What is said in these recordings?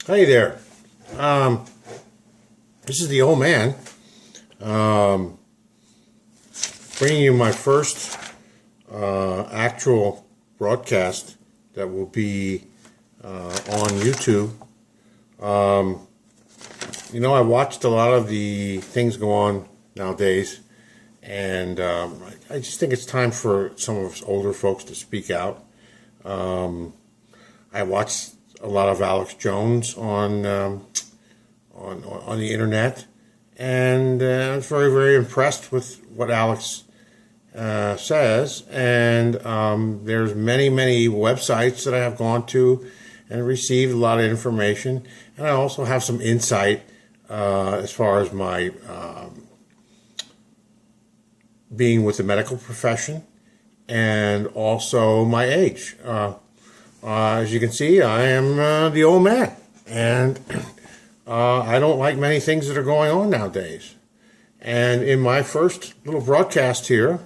Hey there. This is the old man bringing you my first actual broadcast that will be on YouTube. I watched a lot of the things go on nowadays, and I just think it's time for some of us older folks to speak out. I watched a lot of Alex Jones on the internet, and I was very, very impressed with what Alex says. And there's many, many websites that I have gone to and received a lot of information, and I also have some insight as far as my being with the medical profession, and also my age. As you can see, I am the old man, and I don't like many things that are going on nowadays. And in my first little broadcast here,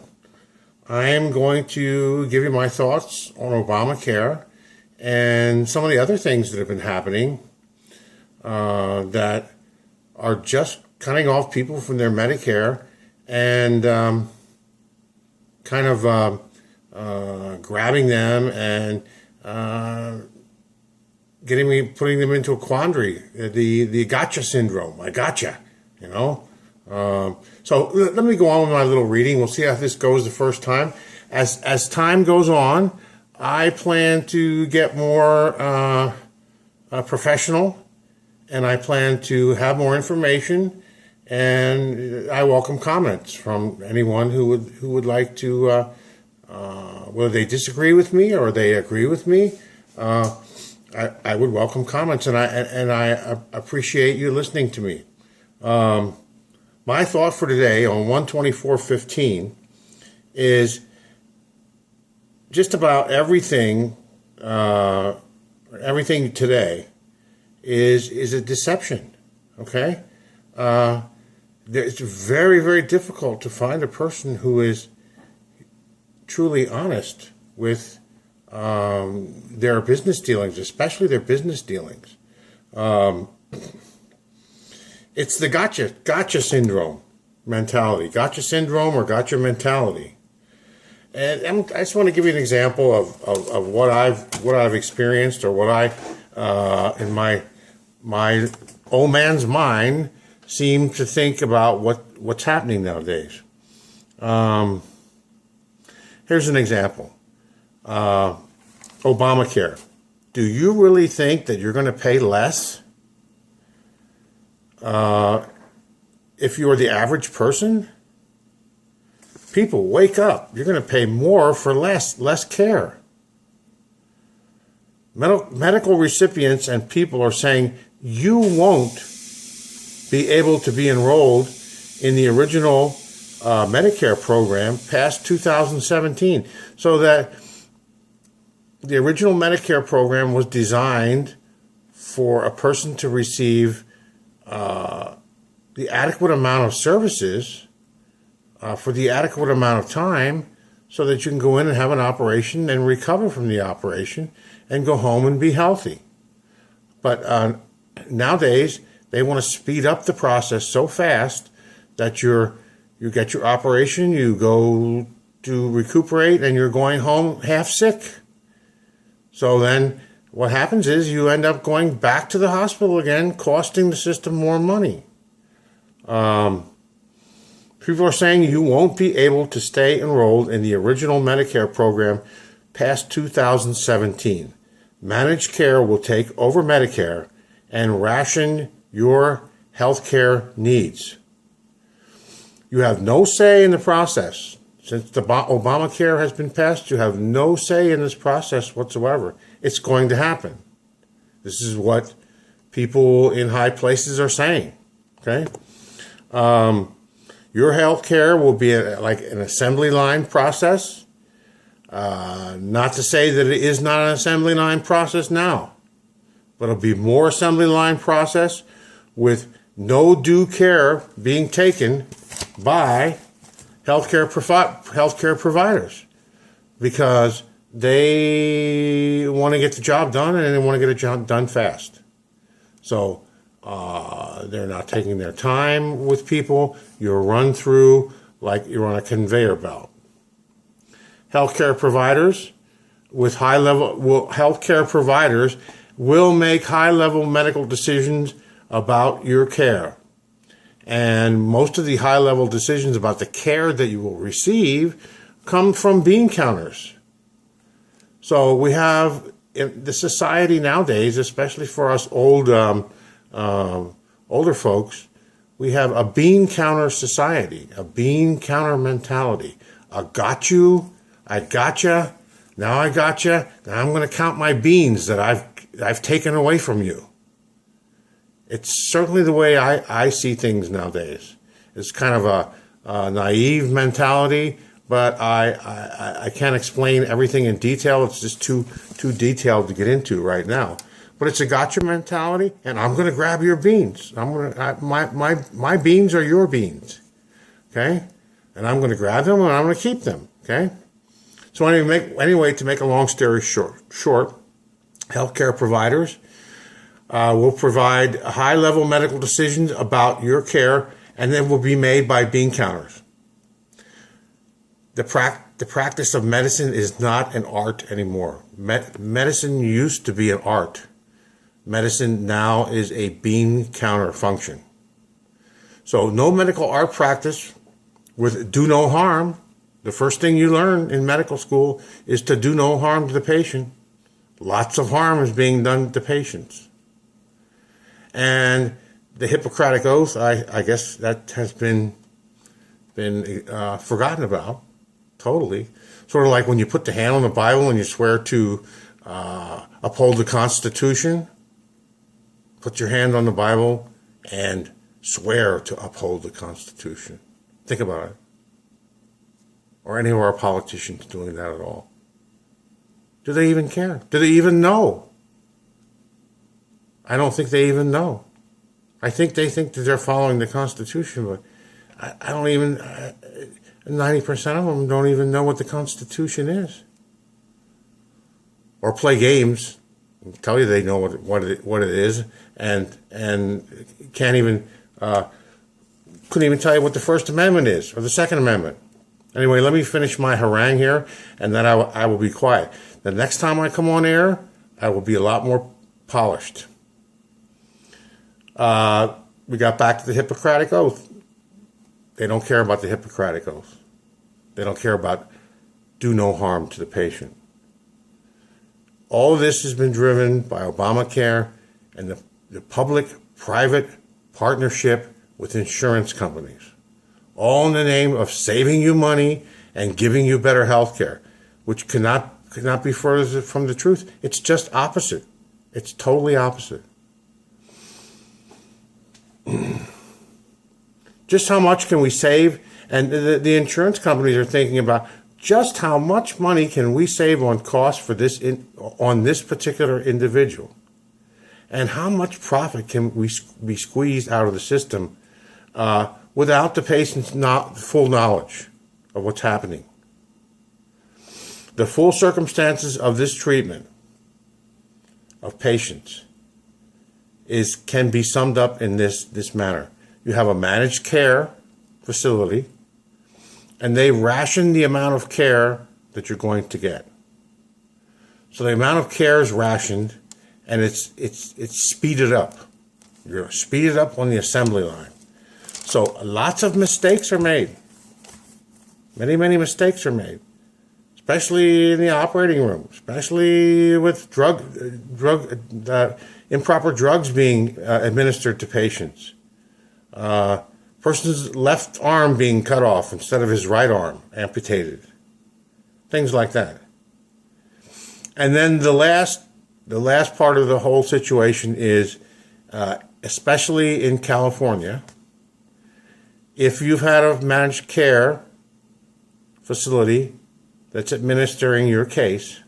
I am going to give you my thoughts on Obamacare and some of the other things that have been happening that are just cutting off people from their Medicare and grabbing them and putting them into a quandary, the gotcha syndrome. I gotcha, So let me go on with my little reading. We'll see how this goes the first time. As time goes on, I plan to get more professional, and I plan to have more information, and I welcome comments from anyone who would like to. Whether they disagree with me or they agree with me, I would welcome comments, and I appreciate you listening to me. My thought for today on 124.15 is just about everything. Everything today is a deception. Okay, it's very, very difficult to find a person who is truly honest with their business dealings, especially their business dealings. It's the gotcha syndrome mentality, gotcha syndrome or gotcha mentality. And I just want to give you an example of what I've experienced, or what I in my old man's mind seem to think about what's happening nowadays. Here's an example. Obamacare. Do you really think that you're going to pay less if you're the average person? People, wake up. You're going to pay more for less care. Medical recipients and people are saying you won't be able to be enrolled in the original Medicare program past 2017. So that the original Medicare program was designed for a person to receive the adequate amount of services for the adequate amount of time, so that you can go in and have an operation and recover from the operation and go home and be healthy. But nowadays, they want to speed up the process so fast that you get your operation, you go to recuperate, and you're going home half sick. So then what happens is you end up going back to the hospital again, costing the system more money. People are saying you won't be able to stay enrolled in the original Medicare program past 2017. Managed care will take over Medicare and ration your health care needs. You have no say in the process. Since the Obamacare has been passed, you have no say in this process whatsoever. It's going to happen. This is what people in high places are saying. Okay? Your health care will be like an assembly line process. Not to say that it is not an assembly line process now, but it'll be more assembly line process with no due care being taken by healthcare providers, because they want to get the job done, and they want to get the job done fast. So they're not taking their time with people. You're run through like you're on a conveyor belt. Healthcare providers will make high-level medical decisions about your care. And most of the high-level decisions about the care that you will receive come from bean counters. So we have in the society nowadays, especially for us older folks, we have a bean counter society, a bean counter mentality. I got you, I gotcha, now I gotcha, now I'm going to count my beans that I've taken away from you. It's certainly the way I see things nowadays. It's kind of a naive mentality, but I can't explain everything in detail. It's just too detailed to get into right now. But it's a gotcha mentality, and I'm going to grab your beans. My beans are your beans, okay? And I'm going to grab them and I'm going to keep them, okay? So anyway, to make a long story short, healthcare providers will provide high-level medical decisions about your care, and then will be made by bean counters. The practice of medicine is not an art anymore. Medicine used to be an art. Medicine now is a bean counter function. So no medical art practice with do no harm. The first thing you learn in medical school is to do no harm to the patient. Lots of harm is being done to patients. And the Hippocratic Oath, I guess that has been forgotten about totally. Sort of like when you put the hand on the Bible and you swear to uphold the Constitution. Put your hand on the Bible and swear to uphold the Constitution. Think about it. Or any of our politicians doing that at all. Do they even care? Do they even know? I don't think they even know. I think they think that they're following the Constitution, but I don't even, 90% of them don't even know what the Constitution is. Or play games, tell you they know what it is, and can't even, couldn't even tell you what the First Amendment is, or the Second Amendment. Anyway, let me finish my harangue here, and then I will be quiet. The next time I come on air, I will be a lot more polished. We got back to the Hippocratic Oath. They don't care about the Hippocratic Oath. They don't care about do no harm to the patient. All of this has been driven by Obamacare and the public-private partnership with insurance companies, all in the name of saving you money and giving you better health care, which could not be further from the truth. It's just opposite. It's totally opposite. Just how much can we save? And the insurance companies are thinking about just how much money can we save on costs for on this particular individual, and how much profit can we be squeezed out of the system without the patient's full knowledge of what's happening. The full circumstances of this treatment of patients can be summed up in this manner. You have a managed care facility, and they ration the amount of care that you're going to get. So the amount of care is rationed, and it's speeded up. You're speeded up on the assembly line. So lots of mistakes are made. Many, many mistakes are made, especially in the operating room, especially with improper drugs being administered to patients. Person's left arm being cut off instead of his right arm amputated. Things like that. And then the last part of the whole situation is, especially in California, if you've had a managed care facility that's administering your case,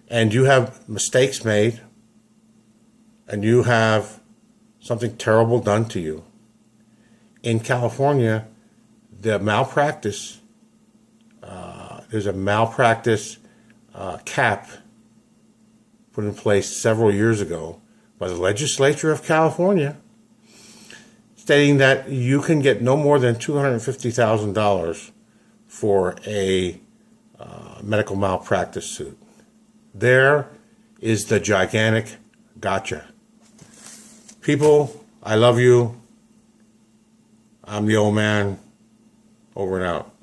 and you have mistakes made, and you have something terrible done to you, in California, the malpractice, there's a malpractice cap put in place several years ago by the legislature of California, stating that you can get no more than $250,000 for a medical malpractice suit. There is the gigantic gotcha. People, I love you. I'm the old man. Over and out.